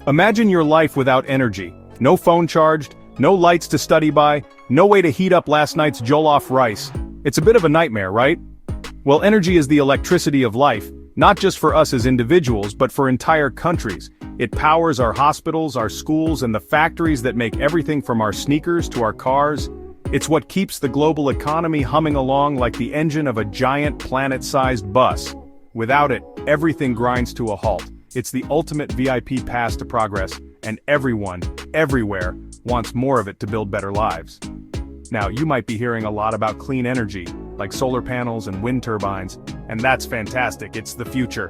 Imagine your life without energy. No phone charged, no lights to study by, no way to heat up last night's jollof rice. It's a bit of a nightmare, right? Well, energy is the electricity of life, not just for us as individuals but for entire countries. It powers our hospitals, our schools, and the factories that make everything from our sneakers to our cars. It's what keeps the global economy humming along like the engine of a giant planet-sized bus. Without it, everything grinds to a halt. It's the ultimate VIP pass to progress, and everyone, everywhere, wants more of it to build better lives. Now, you might be hearing a lot about clean energy, like solar panels and wind turbines, and that's fantastic, it's the future.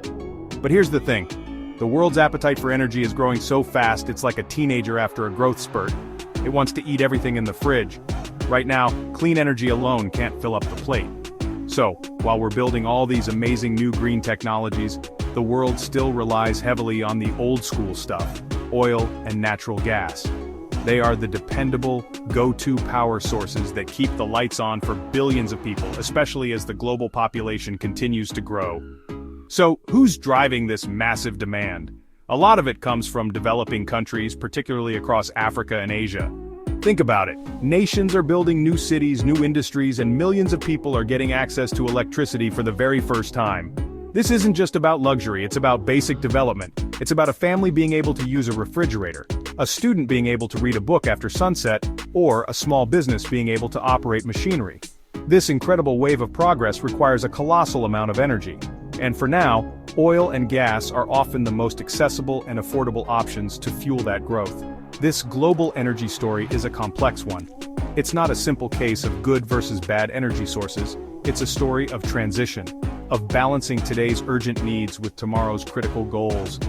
But here's the thing. The world's appetite for energy is growing so fast it's like a teenager after a growth spurt. It wants to eat everything in the fridge. Right now, clean energy alone can't fill up the plate. So, while we're building all these amazing new green technologies, the world still relies heavily on the old-school stuff, oil and natural gas. They are the dependable, go-to power sources that keep the lights on for billions of people, especially as the global population continues to grow. So, who's driving this massive demand? A lot of it comes from developing countries, particularly across Africa and Asia. Think about it. Nations are building new cities, new industries, and millions of people are getting access to electricity for the very first time. This isn't just about luxury, it's about basic development. It's about a family being able to use a refrigerator, a student being able to read a book after sunset, or a small business being able to operate machinery. This incredible wave of progress requires a colossal amount of energy. And for now, oil and gas are often the most accessible and affordable options to fuel that growth. This global energy story is a complex one. It's not a simple case of good versus bad energy sources, it's a story of transition, of balancing today's urgent needs with tomorrow's critical goals.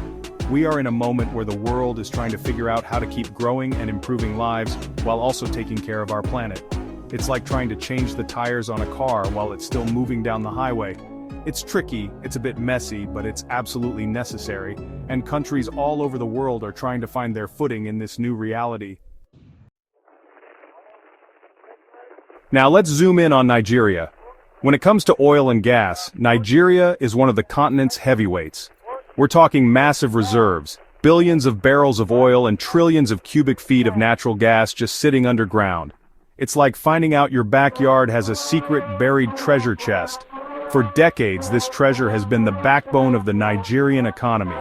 We are in a moment where the world is trying to figure out how to keep growing and improving lives while also taking care of our planet. It's like trying to change the tires on a car while it's still moving down the highway. It's tricky, it's a bit messy, but it's absolutely necessary, and countries all over the world are trying to find their footing in this new reality. Now let's zoom in on Nigeria. When it comes to oil and gas, Nigeria is one of the continent's heavyweights. We're talking massive reserves, billions of barrels of oil and trillions of cubic feet of natural gas just sitting underground. It's like finding out your backyard has a secret buried treasure chest. For decades, this treasure has been the backbone of the Nigerian economy.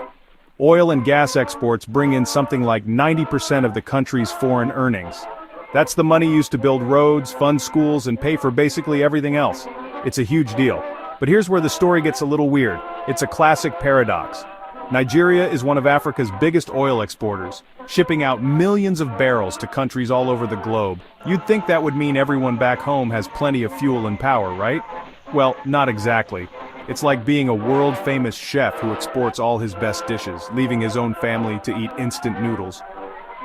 Oil and gas exports bring in something like 90% of the country's foreign earnings. That's the money used to build roads, fund schools, and pay for basically everything else. It's a huge deal. But here's where the story gets a little weird. It's a classic paradox. Nigeria is one of Africa's biggest oil exporters, shipping out millions of barrels to countries all over the globe. You'd think that would mean everyone back home has plenty of fuel and power, right? Well, not exactly. It's like being a world-famous chef who exports all his best dishes, leaving his own family to eat instant noodles.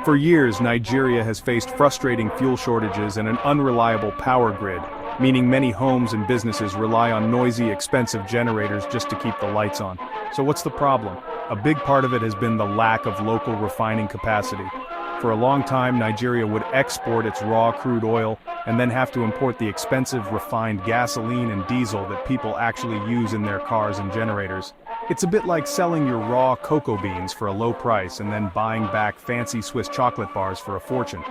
For years, Nigeria has faced frustrating fuel shortages and an unreliable power grid, meaning many homes and businesses rely on noisy, expensive generators just to keep the lights on. So what's the problem? A big part of it has been the lack of local refining capacity. For a long time, Nigeria would export its raw crude oil and then have to import the expensive refined gasoline and diesel that people actually use in their cars and generators. It's a bit like selling your raw cocoa beans for a low price and then buying back fancy Swiss chocolate bars for a fortune.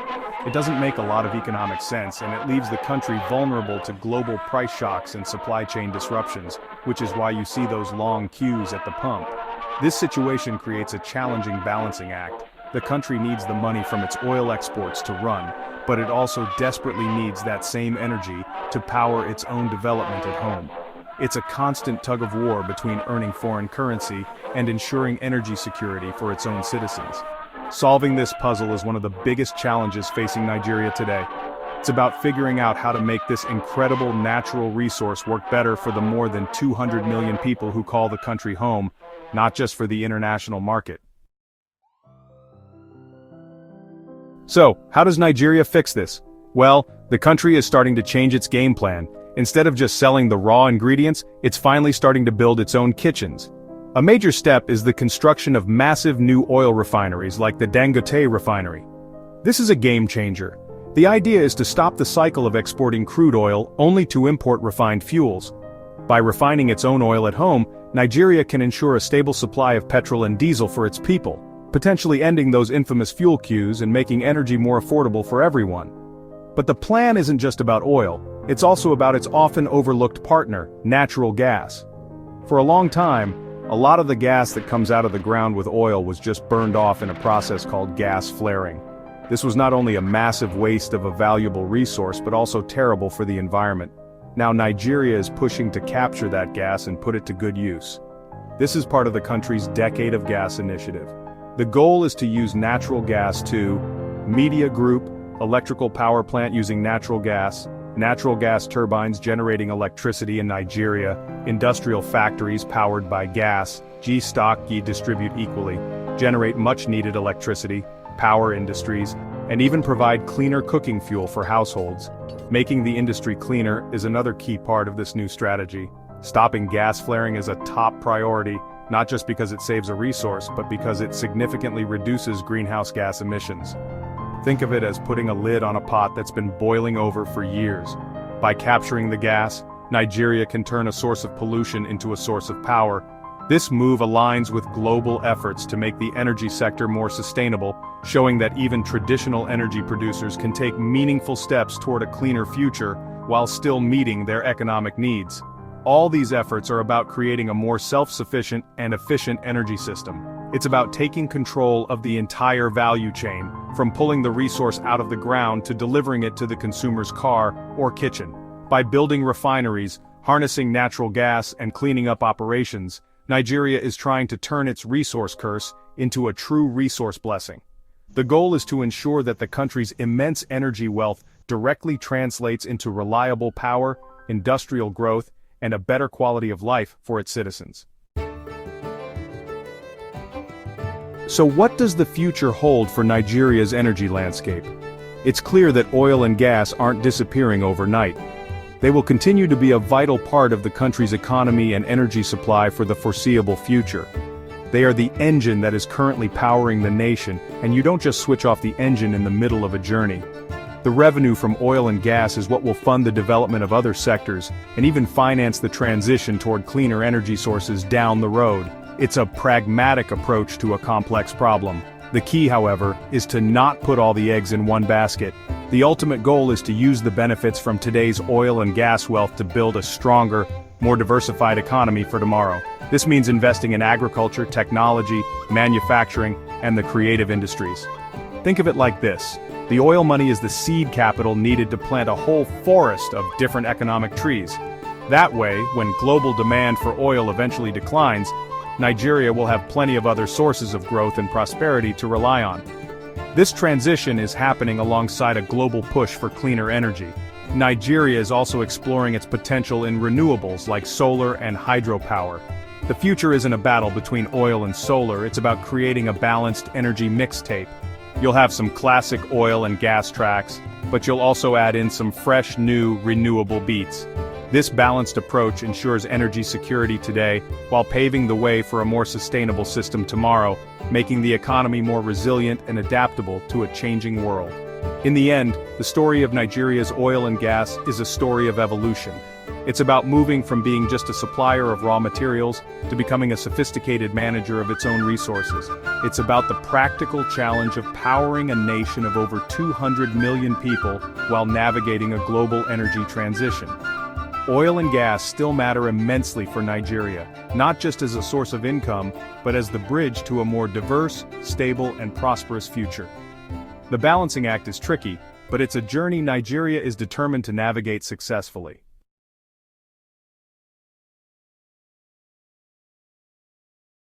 It doesn't make a lot of economic sense, and it leaves the country vulnerable to global price shocks and supply chain disruptions, which is why you see those long queues at the pump. This situation creates a challenging balancing act. The country needs the money from its oil exports to run, but it also desperately needs that same energy to power its own development at home. It's a constant tug-of-war between earning foreign currency and ensuring energy security for its own citizens. Solving this puzzle is one of the biggest challenges facing Nigeria today. It's about figuring out how to make this incredible natural resource work better for the more than 200 million people who call the country home, not just for the international market. So, how does Nigeria fix this? Well, the country is starting to change its game plan. Instead of just selling the raw ingredients, it's finally starting to build its own kitchens. A major step is the construction of massive new oil refineries like the Dangote refinery. This is a game changer. The idea is to stop the cycle of exporting crude oil only to import refined fuels. By refining its own oil at home, Nigeria can ensure a stable supply of petrol and diesel for its people. potentially ending those infamous fuel queues and making energy more affordable for everyone. But the plan isn't just about oil, it's also about its often overlooked partner, natural gas. For a long time, a lot of the gas that comes out of the ground with oil was just burned off in a process called gas flaring. This was not only a massive waste of a valuable resource but also terrible for the environment. Now Nigeria is pushing to capture that gas and put it to good use. This is part of the country's Decade of Gas initiative. The goal is to use natural gas to media group, electrical power plant using natural gas turbines generating electricity in Nigeria, industrial factories powered by gas, G-stock distribute equally, generate much-needed electricity, power industries, and even provide cleaner cooking fuel for households. Making the industry cleaner is another key part of this new strategy. Stopping gas flaring is a top priority, not just because it saves a resource, but because it significantly reduces greenhouse gas emissions. Think of it as putting a lid on a pot that's been boiling over for years. By capturing the gas, Nigeria can turn a source of pollution into a source of power. This move aligns with global efforts to make the energy sector more sustainable, showing that even traditional energy producers can take meaningful steps toward a cleaner future while still meeting their economic needs. All these efforts are about creating a more self-sufficient and efficient energy system. It's about taking control of the entire value chain, from pulling the resource out of the ground to delivering it to the consumer's car or kitchen. By building refineries, harnessing natural gas, and cleaning up operations, Nigeria is trying to turn its resource curse into a true resource blessing. The goal is to ensure that the country's immense energy wealth directly translates into reliable power, industrial growth, and a better quality of life for its citizens. So what does the future hold for Nigeria's energy landscape? It's clear that oil and gas aren't disappearing overnight. They will continue to be a vital part of the country's economy and energy supply for the foreseeable future. They are the engine that is currently powering the nation, and you don't just switch off the engine in the middle of a journey. The revenue from oil and gas is what will fund the development of other sectors, and even finance the transition toward cleaner energy sources down the road. It's a pragmatic approach to a complex problem. The key, however, is to not put all the eggs in one basket. The ultimate goal is to use the benefits from today's oil and gas wealth to build a stronger, more diversified economy for tomorrow. This means investing in agriculture, technology, manufacturing, and the creative industries. Think of it like this. The oil money is the seed capital needed to plant a whole forest of different economic trees. That way, when global demand for oil eventually declines, Nigeria will have plenty of other sources of growth and prosperity to rely on. This transition is happening alongside a global push for cleaner energy. Nigeria is also exploring its potential in renewables like solar and hydropower. The future isn't a battle between oil and solar, it's about creating a balanced energy mixtape. You'll have some classic oil and gas tracks, but you'll also add in some fresh, new, renewable beats. This balanced approach ensures energy security today, while paving the way for a more sustainable system tomorrow, making the economy more resilient and adaptable to a changing world. In the end, the story of Nigeria's oil and gas is a story of evolution. It's about moving from being just a supplier of raw materials to becoming a sophisticated manager of its own resources. It's about the practical challenge of powering a nation of over 200 million people while navigating a global energy transition. Oil and gas still matter immensely for Nigeria, not just as a source of income, but as the bridge to a more diverse, stable, and prosperous future. The balancing act is tricky, but it's a journey Nigeria is determined to navigate successfully.